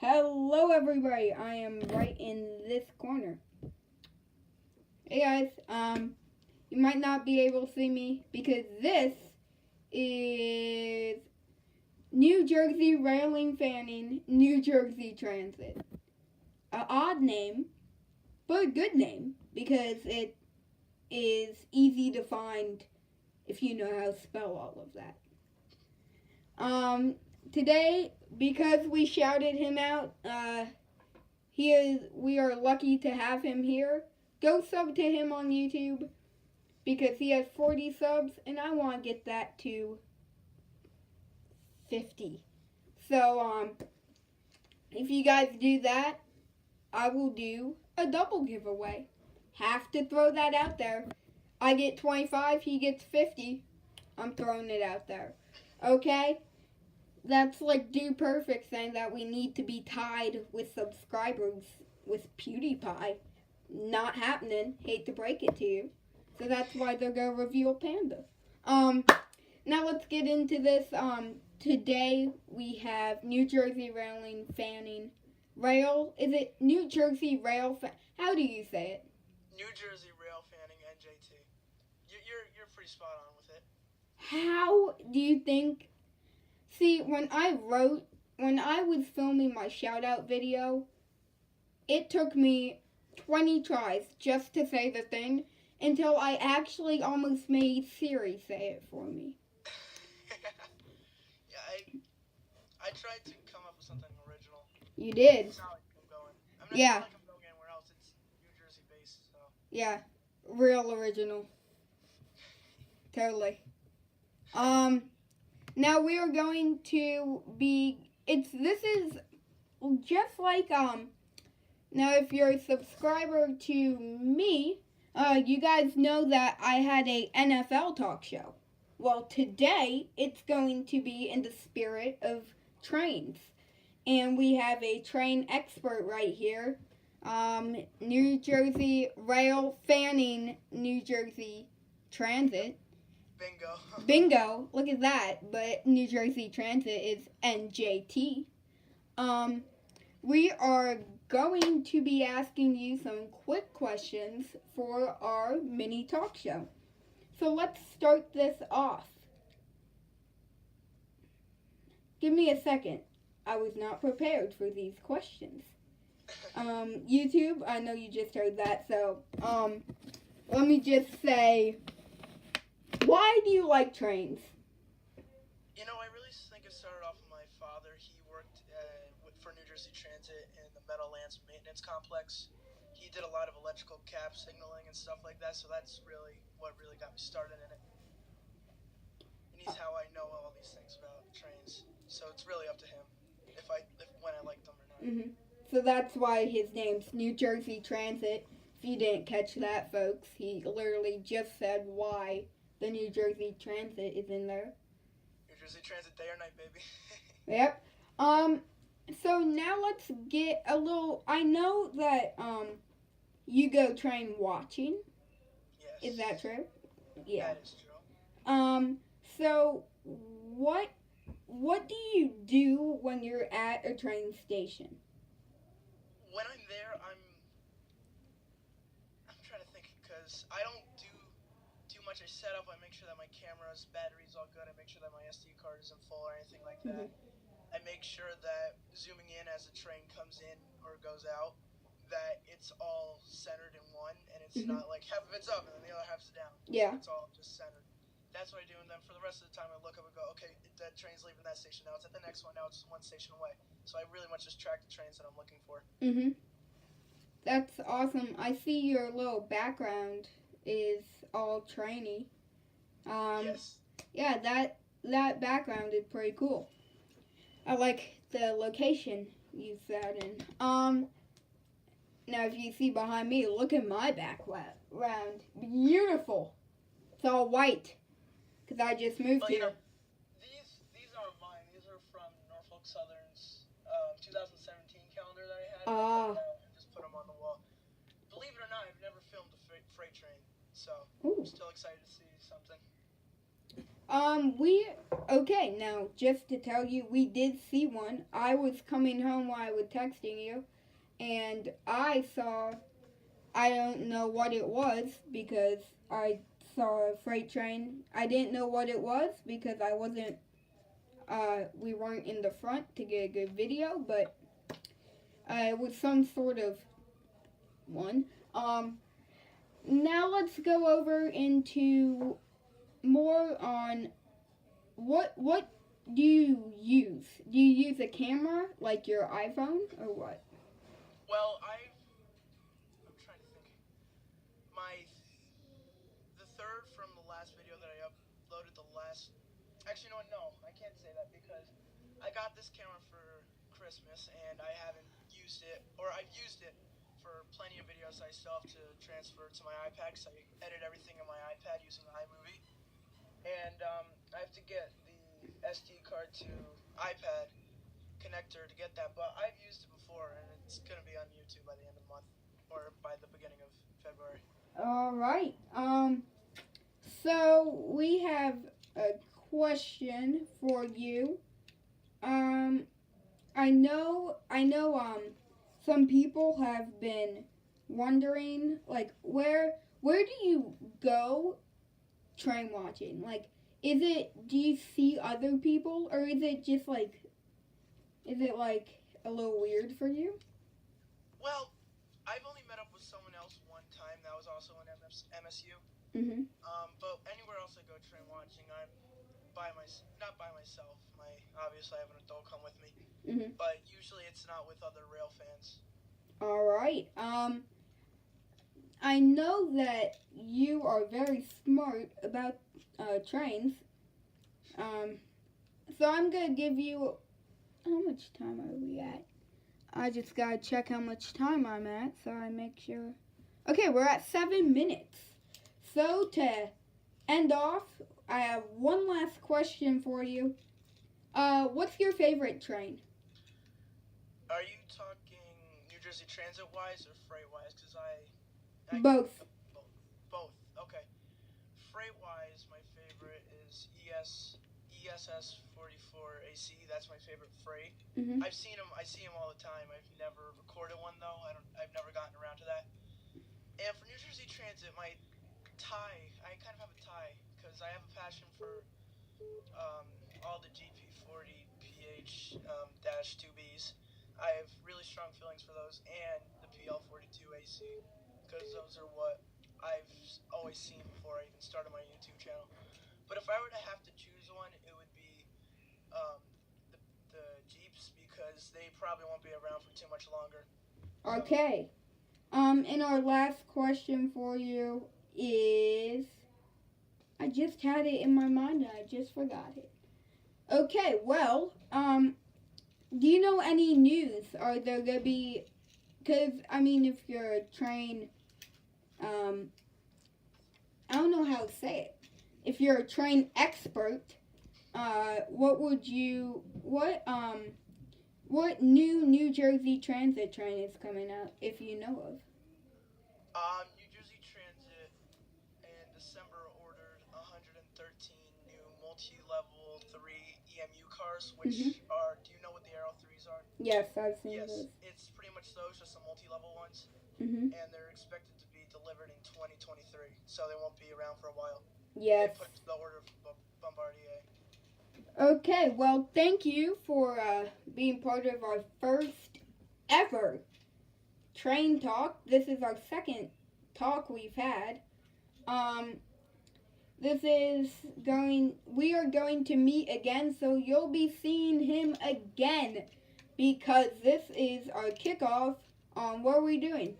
Hello everybody, I am right in this corner. Hey guys, you might not be able to see me because this is New Jersey Railing Fanning, New Jersey Transit. An odd name, but a good name because it is easy to find if you know how to spell all of that. Today, because we shouted him out, we are lucky to have him here. Go sub to him on YouTube because he has 40 subs and I want to get that to 50. So, if you guys do that, I will do a double giveaway. Have to throw that out there. I get 25, he gets 50. I'm throwing it out there. Okay? That's like Dude Perfect saying that we need to be tied with subscribers with PewDiePie. Not happening. Hate to break it to you. So that's why they're gonna reveal Panda. Now let's get into this. Today we have New Jersey Railing Fanning Rail. Is it New Jersey Rail? How do you say it? New Jersey Rail Fanning NJT. You're pretty spot on with it. How do you think? See, when I was filming my shout out video, it took me 20 tries just to say the thing until I actually almost made Siri say it for me. Yeah, I tried to come up with something original. You did. It's not like I'm going. I'm not Yeah. like I'm going anywhere else. It's New Jersey based, so. Yeah, real original. Totally. Now we are going to be. This is just like Now, if you're a subscriber to me, you guys know that I had a NFL talk show. Well, today it's going to be in the spirit of trains. And we have a train expert right here. New Jersey Rail Fanning New Jersey Transit. Bingo. Look at that. But New Jersey Transit is NJT. We are going to be asking you some quick questions for our mini talk show. So let's start this off. Give me a second. I was not prepared for these questions. YouTube, I know you just heard that, so let me just say, why do you like trains? You know, I really think it started off with my father. He worked for New Jersey Transit in the Meadowlands Maintenance Complex. He did a lot of electrical cap signaling and stuff like that, so that's really what really got me started in it. And he's how I know all these things about trains. So it's really up to him when I like them or not. Mm-hmm. So that's why his name's New Jersey Transit. If you didn't catch that, folks, he literally just said why the New Jersey Transit is in there. New Jersey Transit day or night, baby. Yep. So now let's get a little. I know that you go train watching. Yes. Is that true? Yeah. That is true. So what do you do when you're at a train station? When I'm there, I'm trying to think because I don't do too much. I set up. I make sure that my camera's battery's all good. I make sure that my SD card isn't full or anything like that. I make sure that zooming in as a train comes in or goes out, that it's all centered in one, and it's not like half of it's up and then the other half's down. Yeah. So it's all just centered. That's what I do, and then for the rest of the time, I look up and go, okay, that train's leaving that station. Now it's at the next one. Now it's one station away. So I really much just track the trains that I'm looking for. That's awesome. I see your little background is all trainy. Yes. Yeah, that background is pretty cool. I like the location you sat in. Now if you see behind me, look at my background. Beautiful. It's all white. Because I just moved here. You know, these aren't mine. These are from Norfolk Southern's 2017 calendar that I had. I just put them on the wall. Believe it or not, I've never filmed a freight train. So I'm still excited to see something. Okay, now, just to tell you, we did see one. I was coming home while I was texting you, and I don't know what it was because I saw a freight train. I didn't know what it was because we weren't in the front to get a good video, but it was some sort of one. Now let's go over into more on what do you use? Do you use a camera like your iPhone or what? Well, I'm trying to think. The third from the last video that I uploaded actually, no, I can't say that because I got this camera for Christmas and I haven't used it, or I've used it for plenty of videos I still have to transfer to my iPad because I edit everything in my iPad using iMovie. And I have to get the SD card to iPad connector to get that, but I've used it before and it's going to be on YouTube by the end of the month or by the beginning of February. All right. So we have a question for you. I know. Some people have been wondering, like, where do you go train watching? Like, do you see other people, or is it a little weird for you? Well, I've only met up with someone else one time. That was also in MSU. Mhm. But anywhere else I go train watching, I'm not by myself. Obviously I have an adult come with me. Mhm. But usually it's not with other rail fans. All right. I know that you are very smart about trains. So I'm gonna give you. How much time are we at? I just gotta check how much time I'm at so I make sure. Okay, we're at 7 minutes. So to end off, I have one last question for you. What's your favorite train? Are you talking New Jersey Transit wise or freight wise? Because I Both. Both. Okay. Freight wise, my favorite is ESS 44 AC. That's my favorite freight. Mhm. I see them all the time. I've never recorded one though. I've never gotten around to that. And for New Jersey Transit, I kind of have a tie because I have a passion for all the GP40 PH dash 2Bs. I have really strong feelings for those and the PL42 AC because those are what I've always seen before I even started my YouTube channel. But if I were to have to choose one, it would be the Jeeps because they probably won't be around for too much longer. Okay. And our last question for you is, I just had it in my mind and I just forgot it. Okay, well, do you know any news? Are there gonna be, because, I mean, if you're a train, I don't know how to say it. If you're a train expert, what new New Jersey Transit train is coming out, if you know of? New Jersey Transit in December ordered 113 new multi-level 3 EMU cars, which are, do you know what the Aero 3s are? Yes, I've seen those. It's pretty much those, just the multi-level ones. Mhm. And they're expected to be delivered in 2023, so they won't be around for a while. Yes. They put the order for Bombardier. Okay, well, thank you for being part of our first ever train talk. This is our second talk we've had. We are going to meet again, so you'll be seeing him again because this is our kickoff on what are we doing?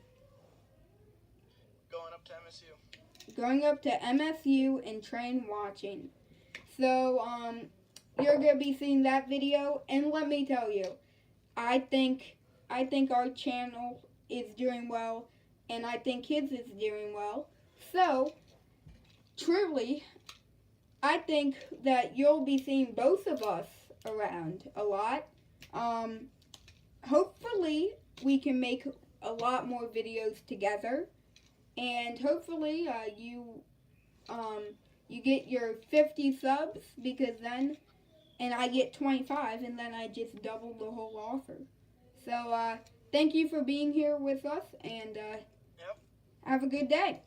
Going up to MSU. Going up to MSU and train watching. So, you're going to be seeing that video, and let me tell you, I think our channel is doing well, and I think his is doing well. So, truly, I think that you'll be seeing both of us around a lot. Hopefully, we can make a lot more videos together, and hopefully, you get your 50 subs because then, and I get 25, and then I just double the whole offer. So thank you for being here with us, and Yep. have a good day.